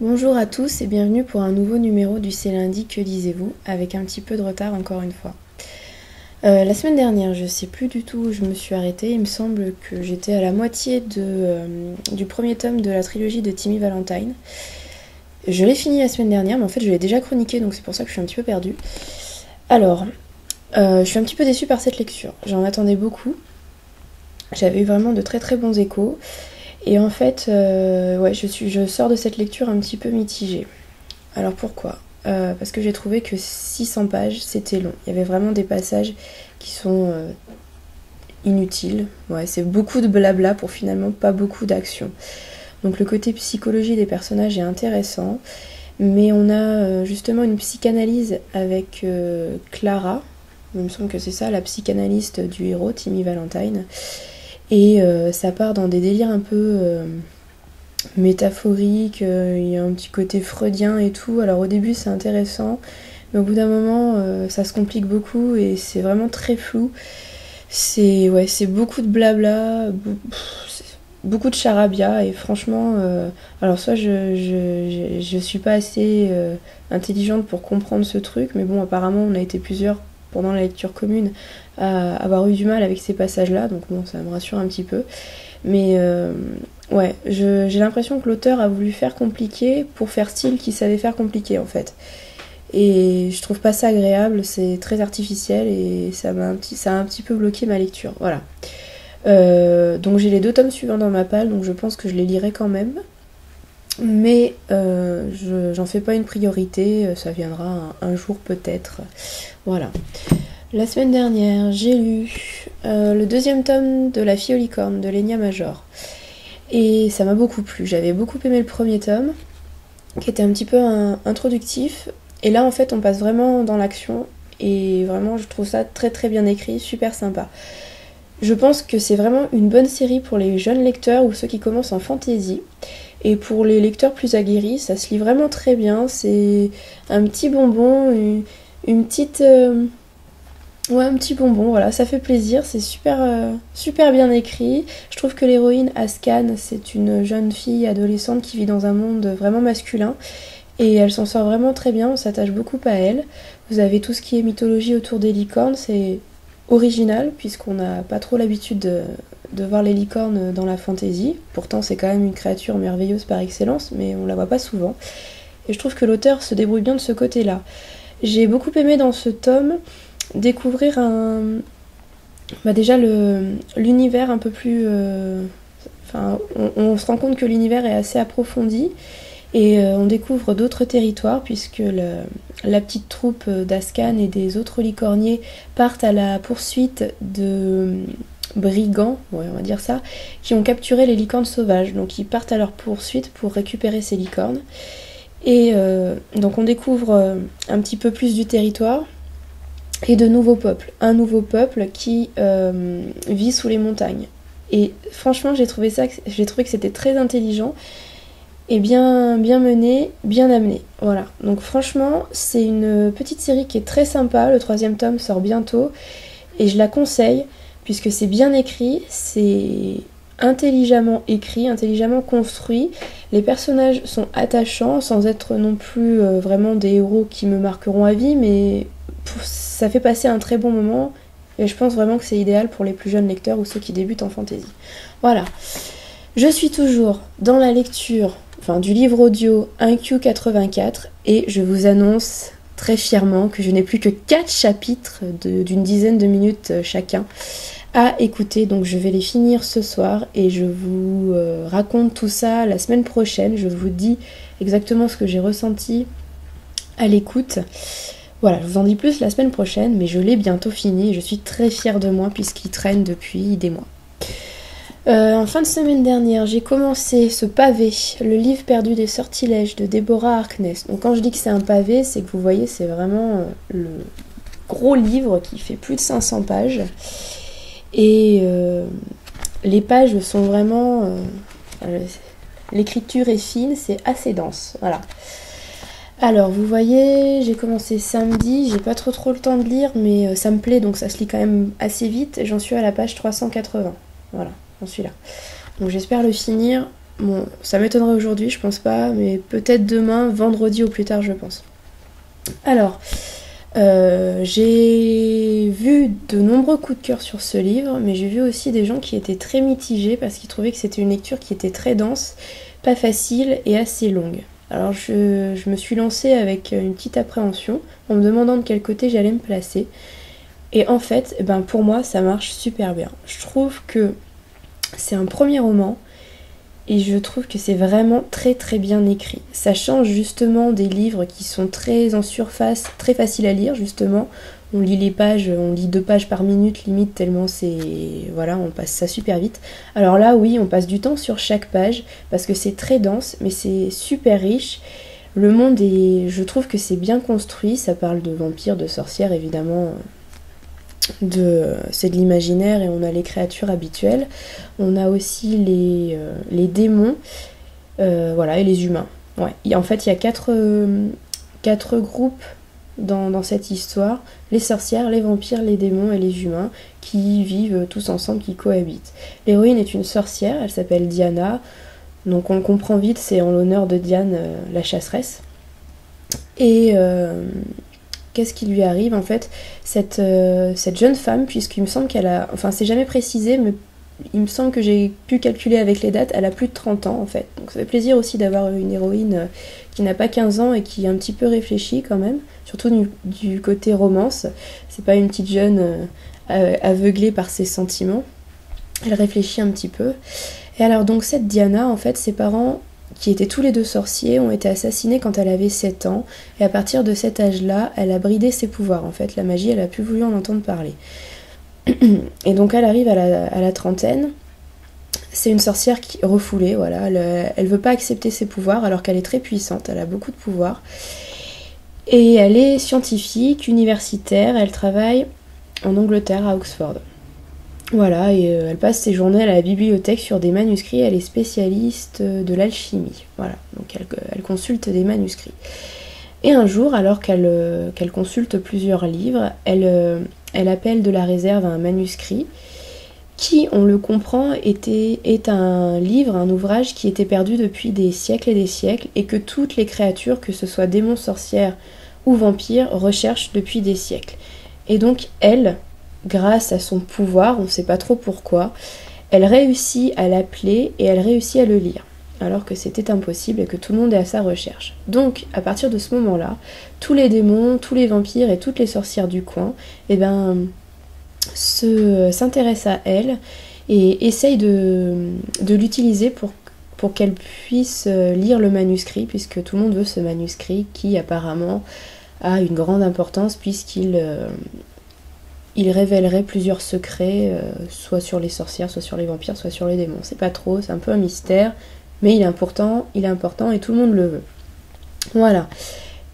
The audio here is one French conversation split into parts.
Bonjour à tous et bienvenue pour un nouveau numéro du C'est lundi, que lisez-vous, avec un petit peu de retard encore une fois. La semaine dernière, je sais plus du tout où je me suis arrêtée, il me semble que j'étais à la moitié du premier tome de la trilogie de Timmy Valentine. Je l'ai fini la semaine dernière, mais en fait je l'ai déjà chroniqué, donc c'est pour ça que je suis un petit peu perdue. Alors, je suis un petit peu déçue par cette lecture, j'en attendais beaucoup, j'avais eu vraiment de très très bons échos. Et en fait, ouais, je sors de cette lecture un petit peu mitigée. Alors pourquoi Parce que j'ai trouvé que 600 pages, c'était long. Il y avait vraiment des passages qui sont inutiles. Ouais, c'est beaucoup de blabla pour finalement pas beaucoup d'action. Donc le côté psychologie des personnages est intéressant, mais on a justement une psychanalyse avec Clara. Il me semble que c'est ça, la psychanalyste du héros, Timmy Valentine. Et ça part dans des délires un peu métaphoriques, il y a un petit côté freudien et tout. Alors au début c'est intéressant, mais au bout d'un moment ça se complique beaucoup et c'est vraiment très flou. C'est beaucoup de blabla, beaucoup de charabia et franchement, alors soit je suis pas assez intelligente pour comprendre ce truc, mais bon apparemment on a été plusieurs pendant la lecture commune à avoir eu du mal avec ces passages-là, donc bon, ça me rassure un petit peu. Mais ouais, j'ai l'impression que l'auteur a voulu faire compliqué pour faire style qu'il savait faire compliqué en fait. Et je trouve pas ça agréable, c'est très artificiel et ça a un petit peu bloqué ma lecture. Voilà. Donc j'ai les 2 tomes suivants dans ma palle, donc je pense que je les lirai quand même. Mais j'en fais pas une priorité, ça viendra un jour peut-être. Voilà. La semaine dernière, j'ai lu le 2e tome de La fille aux licornes de Lénia Major. Et ça m'a beaucoup plu. J'avais beaucoup aimé le premier tome, qui était un petit peu introductif. Et là, en fait, on passe vraiment dans l'action. Et vraiment, je trouve ça très très bien écrit, super sympa. Je pense que c'est vraiment une bonne série pour les jeunes lecteurs ou ceux qui commencent en fantasy. Et pour les lecteurs plus aguerris, ça se lit vraiment très bien. C'est un petit bonbon, une petite... Ouais, un petit bonbon, voilà, ça fait plaisir, c'est super bien écrit. Je trouve que l'héroïne Ascan, c'est une jeune fille adolescente qui vit dans un monde vraiment masculin et elle s'en sort vraiment très bien, on s'attache beaucoup à elle. Vous avez tout ce qui est mythologie autour des licornes, c'est original puisqu'on n'a pas trop l'habitude de voir les licornes dans la fantasy. Pourtant, c'est quand même une créature merveilleuse par excellence, mais on la voit pas souvent. Et je trouve que l'auteur se débrouille bien de ce côté-là. J'ai beaucoup aimé dans ce tome découvrir déjà l'univers un peu plus... Enfin, on se rend compte que l'univers est assez approfondi et on découvre d'autres territoires puisque la petite troupe d'Ascan et des autres licorniers partent à la poursuite de brigands, ouais, on va dire ça, qui ont capturé les licornes sauvages. Donc ils partent à leur poursuite pour récupérer ces licornes. Et donc on découvre un petit peu plus du territoire et de nouveaux peuples. Un nouveau peuple qui vit sous les montagnes. Et franchement, j'ai trouvé que c'était très intelligent et bien mené, bien amené. Voilà. Donc franchement, c'est une petite série qui est très sympa. Le 3e tome sort bientôt et je la conseille puisque c'est bien écrit, c'est intelligemment écrit, intelligemment construit. Les personnages sont attachants sans être non plus vraiment des héros qui me marqueront à vie, mais ça fait passer un très bon moment et je pense vraiment que c'est idéal pour les plus jeunes lecteurs ou ceux qui débutent en fantasy. Voilà. Je suis toujours dans la lecture du livre audio 1Q84 et je vous annonce très fièrement que je n'ai plus que 4 chapitres d'une dizaine de minutes chacun à écouter, donc je vais les finir ce soir et je vous raconte tout ça la semaine prochaine. Je vous dis exactement ce que j'ai ressenti à l'écoute. Voilà, je vous en dis plus la semaine prochaine, mais je l'ai bientôt fini et je suis très fière de moi puisqu'il traîne depuis des mois. En fin de semaine dernière, j'ai commencé ce pavé, le livre perdu des sortilèges de Deborah Harkness. Donc quand je dis que c'est un pavé, c'est que vous voyez, c'est vraiment le gros livre qui fait plus de 500 pages. Et les pages sont vraiment... l'écriture est fine, c'est assez dense, voilà. Alors, vous voyez, j'ai commencé samedi, j'ai pas trop le temps de lire, mais ça me plaît, donc ça se lit quand même assez vite. J'en suis à la page 380, voilà, j'en suis là. Donc j'espère le finir Bon, ça m'étonnerait aujourd'hui, je pense pas, mais peut-être demain, vendredi au plus tard, je pense. Alors, j'ai vu de nombreux coups de cœur sur ce livre, mais j'ai vu aussi des gens qui étaient très mitigés parce qu'ils trouvaient que c'était une lecture qui était très dense, pas facile et assez longue. Alors je me suis lancée avec une petite appréhension en me demandant de quel côté j'allais me placer. Et en fait, pour moi, ça marche super bien. Je trouve que c'est un premier roman et je trouve que c'est vraiment très très bien écrit. Ça change justement des livres qui sont très en surface, très faciles à lire justement. On lit les pages, on lit 2 pages par minute limite tellement c'est... Voilà, on passe ça super vite. Alors là, oui, on passe du temps sur chaque page parce que c'est très dense, mais c'est super riche. Le monde est... Je trouve que c'est bien construit, ça parle de vampires, de sorcières évidemment... C'est de l'imaginaire et on a les créatures habituelles. On a aussi les démons, voilà, et les humains. Ouais. En fait, il y a quatre groupes dans cette histoire. Les sorcières, les vampires, les démons et les humains qui vivent tous ensemble, qui cohabitent. L'héroïne est une sorcière, elle s'appelle Diana. Donc on le comprend vite, c'est en l'honneur de Diane, la chasseresse. Et... qu'est-ce qui lui arrive en fait, cette jeune femme, puisqu'il me semble qu'elle a... Enfin, c'est jamais précisé, mais il me semble que j'ai pu calculer avec les dates, elle a plus de 30 ans en fait. Donc ça fait plaisir aussi d'avoir une héroïne qui n'a pas 15 ans et qui est un petit peu réfléchie quand même, surtout du côté romance. C'est pas une petite jeune aveuglée par ses sentiments. Elle réfléchit un petit peu. Et alors donc cette Diana, en fait, ses parents... qui étaient tous les deux sorciers, ont été assassinés quand elle avait 7 ans, et à partir de cet âge-là, elle a bridé ses pouvoirs, en fait, la magie, elle a plus voulu en entendre parler. Et donc elle arrive à la trentaine, c'est une sorcière qui refoulée, voilà, elle veut pas accepter ses pouvoirs, alors qu'elle est très puissante, elle a beaucoup de pouvoirs, et elle est scientifique, universitaire, elle travaille en Angleterre, à Oxford. Voilà, et elle passe ses journées à la bibliothèque sur des manuscrits, elle est spécialiste de l'alchimie. Voilà, donc elle consulte des manuscrits. Et un jour, alors qu'elle consulte plusieurs livres, elle appelle de la réserve un manuscrit qui, on le comprend, est un livre, un ouvrage qui était perdu depuis des siècles et des siècles et que toutes les créatures, que ce soit démons, sorcières ou vampires, recherchent depuis des siècles. Et donc elle... grâce à son pouvoir, on ne sait pas trop pourquoi, elle réussit à l'appeler et elle réussit à le lire, alors que c'était impossible et que tout le monde est à sa recherche. Donc, à partir de ce moment-là, tous les démons, tous les vampires et toutes les sorcières du coin, s'intéressent à elle et essayent de l'utiliser pour qu'elle puisse lire le manuscrit, puisque tout le monde veut ce manuscrit qui apparemment a une grande importance puisqu'il... il révélerait plusieurs secrets, soit sur les sorcières, soit sur les vampires, soit sur les démons. C'est pas trop, c'est un peu un mystère, mais il est important et tout le monde le veut. Voilà.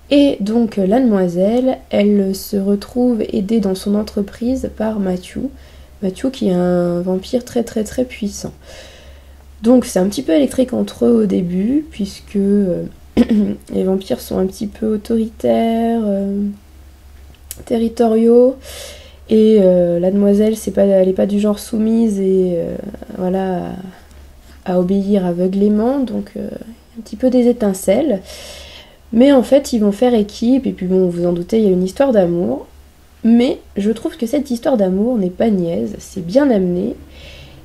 Et donc la demoiselle, elle se retrouve aidée dans son entreprise par Matthew. Matthew qui est un vampire très très très puissant. Donc c'est un petit peu électrique entre eux au début, puisque les vampires sont un petit peu autoritaires, territoriaux. Et la demoiselle, elle n'est pas du genre soumise et voilà, à obéir aveuglément, donc un petit peu des étincelles. Mais en fait, ils vont faire équipe, et puis bon, vous en doutez, il y a une histoire d'amour. Mais je trouve que cette histoire d'amour n'est pas niaise, c'est bien amené.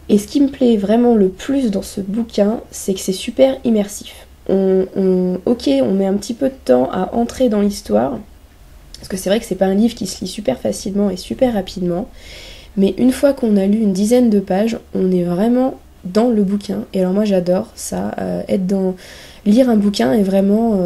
Et ce qui me plaît vraiment le plus dans ce bouquin, c'est que c'est super immersif. Ok, on met un petit peu de temps à entrer dans l'histoire, parce que c'est vrai que c'est pas un livre qui se lit super facilement et super rapidement, mais une fois qu'on a lu une dizaine de pages, on est vraiment dans le bouquin. Et alors moi j'adore ça, lire un bouquin et vraiment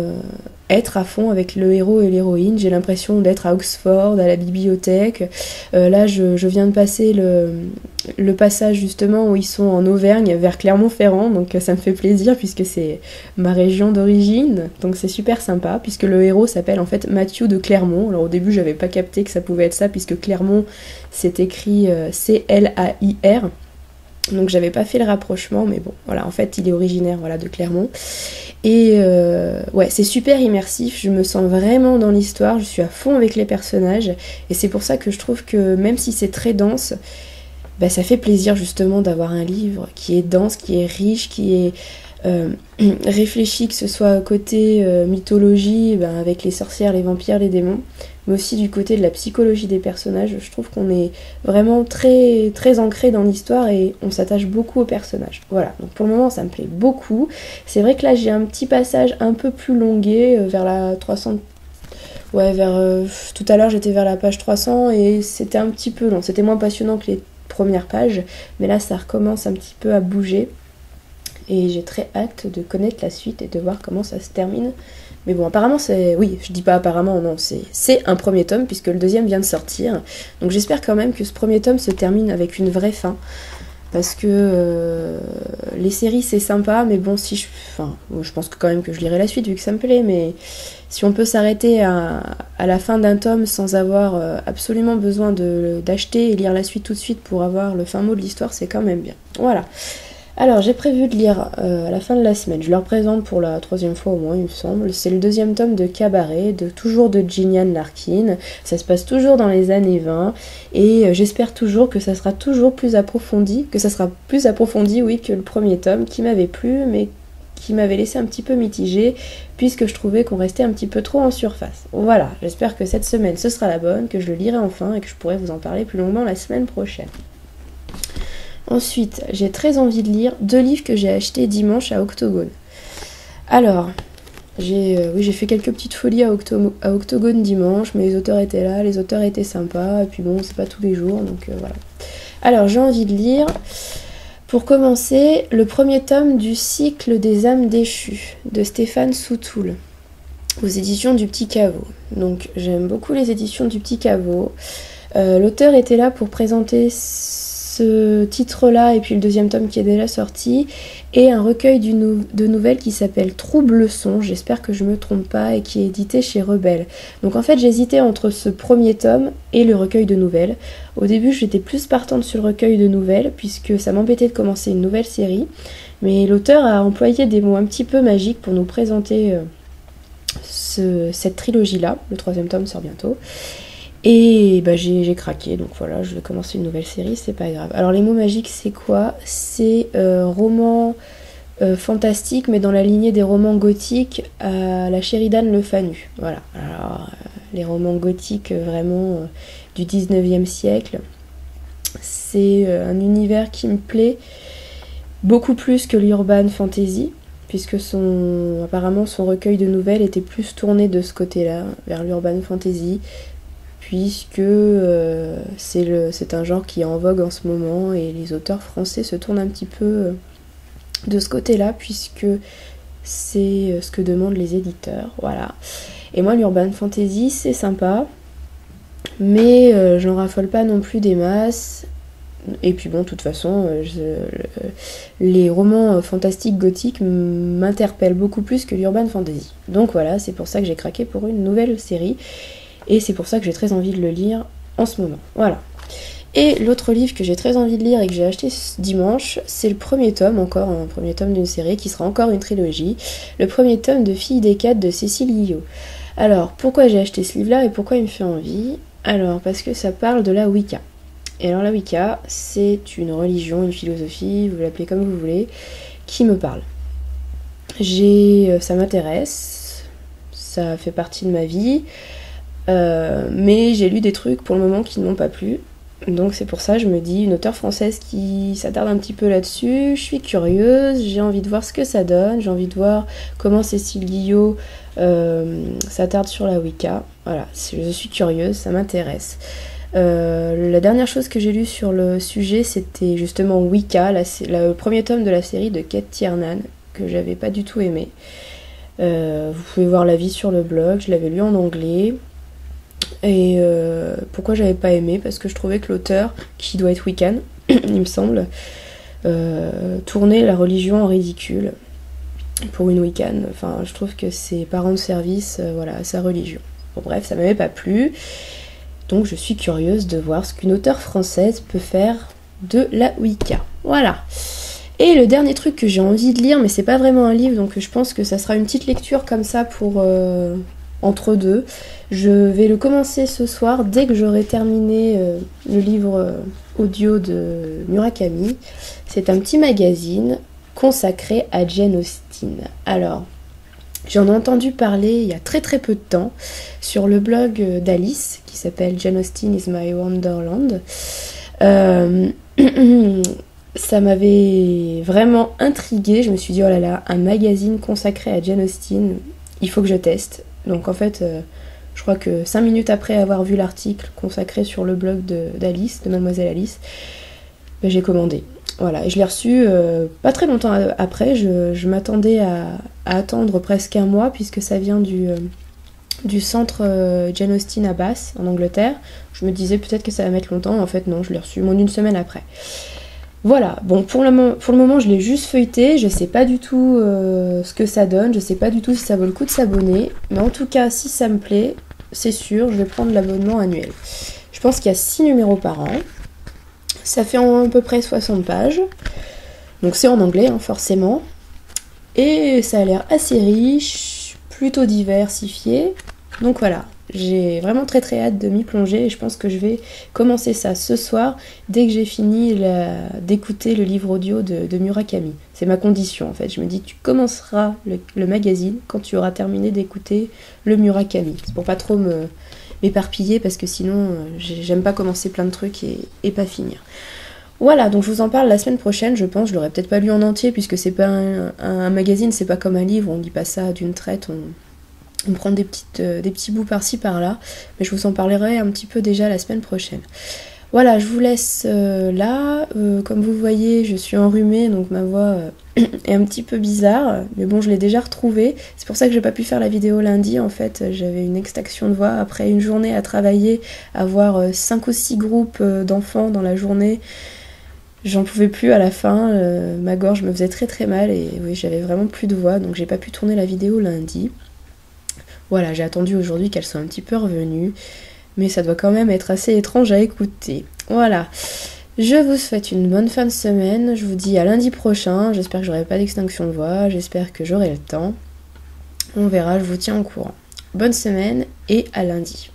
être à fond avec le héros et l'héroïne. J'ai l'impression d'être à Oxford, à la bibliothèque. Là je viens de passer le passage justement où ils sont en Auvergne vers Clermont-Ferrand, donc ça me fait plaisir puisque c'est ma région d'origine, donc c'est super sympa puisque le héros s'appelle en fait Matthew de Clermont. Alors au début j'avais pas capté que ça pouvait être ça puisque Clermont c'est écrit C-L-A-I-R, donc j'avais pas fait le rapprochement, mais bon voilà, en fait il est originaire, voilà, de Clermont. Et ouais, c'est super immersif, je me sens vraiment dans l'histoire, je suis à fond avec les personnages, et c'est pour ça que je trouve que même si c'est très dense, bah, ça fait plaisir justement d'avoir un livre qui est dense, qui est riche, qui est réfléchi, que ce soit côté mythologie, avec les sorcières, les vampires, les démons, mais aussi du côté de la psychologie des personnages. Je trouve qu'on est vraiment très, très ancré dans l'histoire et on s'attache beaucoup aux personnages. Voilà, donc pour le moment ça me plaît beaucoup. C'est vrai que là j'ai un petit passage un peu plus longué, vers la 300... Ouais, tout à l'heure j'étais vers la page 300 et c'était un petit peu long. C'était moins passionnant que les premières pages, mais là ça recommence un petit peu à bouger. Et j'ai très hâte de connaître la suite et de voir comment ça se termine. Mais bon, apparemment c'est... Oui, je dis pas apparemment, non, c'est un premier tome puisque le deuxième vient de sortir. Donc j'espère quand même que ce premier tome se termine avec une vraie fin. Parce que les séries c'est sympa, mais bon, si je... Enfin, je pense que quand même que je lirai la suite vu que ça me plaît, mais si on peut s'arrêter à la fin d'un tome sans avoir absolument besoin d'acheter et lire la suite tout de suite pour avoir le fin mot de l'histoire, c'est quand même bien. Voilà. Alors, j'ai prévu de lire à la fin de la semaine, je le représente pour la 3e fois au moins, il me semble. C'est le 2e tome de Cabaret, toujours de Gillian Larkin. Ça se passe toujours dans les années 20, et j'espère toujours que ça sera toujours plus approfondi, oui, que le premier tome, qui m'avait plu, mais qui m'avait laissé un petit peu mitigé, puisque je trouvais qu'on restait un petit peu trop en surface. Voilà, j'espère que cette semaine ce sera la bonne, que je le lirai enfin, et que je pourrai vous en parler plus longuement la semaine prochaine. Ensuite, j'ai très envie de lire 2 livres que j'ai achetés dimanche à Octogone. Alors, j'ai fait quelques petites folies à Octogone dimanche, mais les auteurs étaient là, les auteurs étaient sympas, et puis bon, c'est pas tous les jours, donc voilà. Alors, j'ai envie de lire, pour commencer, le premier tome du cycle des âmes déchues, de Stéphane Soutoul, aux éditions du Petit Caveau. Donc, j'aime beaucoup les éditions du Petit Caveau. L'auteur était là pour présenter ce titre-là, et puis le 2e tome qui est déjà sorti, et un recueil de nouvelles qui s'appelle Trouble Son, j'espère que je me trompe pas, et qui est édité chez Rebelle. Donc en fait j'hésitais entre ce premier tome et le recueil de nouvelles. Au début j'étais plus partante sur le recueil de nouvelles, puisque ça m'embêtait de commencer une nouvelle série, mais l'auteur a employé des mots un petit peu magiques pour nous présenter cette trilogie-là. Le 3e tome sort bientôt. Et j'ai craqué, donc voilà, je vais commencer une nouvelle série, c'est pas grave. Alors les mots magiques, c'est quoi? C'est roman fantastique, mais dans la lignée des romans gothiques à la Sheridan Le Fanu. Voilà, alors les romans gothiques vraiment du 19e siècle, c'est un univers qui me plaît beaucoup plus que l'urban fantasy, puisque apparemment son recueil de nouvelles était plus tourné de ce côté-là, vers l'urban fantasy, puisque c'est un genre qui est en vogue en ce moment, et les auteurs français se tournent un petit peu de ce côté-là, puisque c'est ce que demandent les éditeurs, voilà. Et moi, l'urban fantasy, c'est sympa, mais je n'en raffole pas non plus des masses. Et puis bon, de toute façon, les romans fantastiques gothiques m'interpellent beaucoup plus que l'urban fantasy. Donc voilà, c'est pour ça que j'ai craqué pour une nouvelle série. Et c'est pour ça que j'ai très envie de le lire en ce moment. Voilà. Et l'autre livre que j'ai très envie de lire et que j'ai acheté ce dimanche, c'est le premier tome, encore un premier tome d'une série qui sera encore une trilogie. Le premier tome de Filles d'Hécate de Cécile Guillot. Alors, pourquoi j'ai acheté ce livre-là et pourquoi il me fait envie? Alors, parce que ça parle de la Wicca. Et alors la Wicca, c'est une religion, une philosophie, vous l'appelez comme vous voulez, qui me parle. Ça m'intéresse, ça fait partie de ma vie, mais j'ai lu des trucs pour le moment qui ne m'ont pas plu. Donc c'est pour ça, je me dis, une auteure française qui s'attarde un petit peu là-dessus, je suis curieuse, j'ai envie de voir ce que ça donne, j'ai envie de voir comment Cécile Guillot s'attarde sur la Wicca. Voilà, je suis curieuse, ça m'intéresse. La dernière chose que j'ai lue sur le sujet, c'était justement Wicca, le premier tome de la série de Kate Tiernan, que j'avais pas du tout aimé. Vous pouvez voir l'avis sur le blog, je l'avais lu en anglais. Et pourquoi j'avais pas aimé? Parce que je trouvais que l'auteur, qui doit être Wiccan, il me semble, tournait la religion en ridicule pour une Wiccan. Enfin, je trouve que c'est pas rendre service à sa religion. Bon bref, ça m'avait pas plu. Donc je suis curieuse de voir ce qu'une auteure française peut faire de la Wicca. Voilà. Et le dernier truc que j'ai envie de lire, mais c'est pas vraiment un livre, donc je pense que ça sera une petite lecture comme ça pour entre deux. Je vais le commencer ce soir dès que j'aurai terminé le livre audio de Murakami. C'est un petit magazine consacré à Jane Austen. Alors, j'en ai entendu parler il y a très très peu de temps sur le blog d'Alice qui s'appelle Jane Austen is my Wonderland. Ça m'avait vraiment intriguée. Je me suis dit, oh là là, un magazine consacré à Jane Austen, il faut que je teste. Donc en fait, je crois que 5 minutes après avoir vu l'article consacré sur le blog d'Alice, de Mademoiselle Alice, ben, j'ai commandé. Voilà, et je l'ai reçu pas très longtemps après. Je m'attendais à attendre presque un mois, puisque ça vient du centre Jane Austen à Bath, en Angleterre. Je me disais peut-être que ça va mettre longtemps. En fait, non, je l'ai reçu moins d'une semaine après. Voilà, bon, pour le moment, je l'ai juste feuilleté. Je sais pas du tout ce que ça donne. Je sais pas du tout si ça vaut le coup de s'abonner. Mais en tout cas, si ça me plaît, c'est sûr, je vais prendre l'abonnement annuel. Je pense qu'il y a 6 numéros par an. Ça fait à peu près 60 pages. Donc c'est en anglais, hein, forcément. Et ça a l'air assez riche, plutôt diversifié. Donc voilà, j'ai vraiment très très hâte de m'y plonger et je pense que je vais commencer ça ce soir dès que j'ai fini d'écouter le livre audio de Murakami. C'est ma condition en fait. Je me dis tu commenceras le magazine quand tu auras terminé d'écouter le Murakami. C'est pour pas trop m'éparpiller parce que sinon j'aime pas commencer plein de trucs et pas finir. Voilà, donc je vous en parle la semaine prochaine, je pense. Je l'aurais peut-être pas lu en entier puisque c'est pas un magazine, c'est pas comme un livre, on lit pas ça d'une traite, on prend des petits bouts par-ci par-là, mais je vous en parlerai un petit peu déjà la semaine prochaine. Voilà, je vous laisse là. Comme vous voyez, je suis enrhumée, donc ma voix est un petit peu bizarre, mais bon, je l'ai déjà retrouvée. C'est pour ça que j'ai pas pu faire la vidéo lundi, en fait. J'avais une extraction de voix après une journée à travailler, avoir 5 ou 6 groupes d'enfants dans la journée. J'en pouvais plus à la fin, ma gorge me faisait très très mal et oui, j'avais vraiment plus de voix, donc j'ai pas pu tourner la vidéo lundi. Voilà, j'ai attendu aujourd'hui qu'elle soit un petit peu revenue, mais ça doit quand même être assez étrange à écouter. Voilà, je vous souhaite une bonne fin de semaine, je vous dis à lundi prochain, j'espère que j'aurai pas d'extinction de voix, j'espère que j'aurai le temps. On verra, je vous tiens au courant. Bonne semaine et à lundi.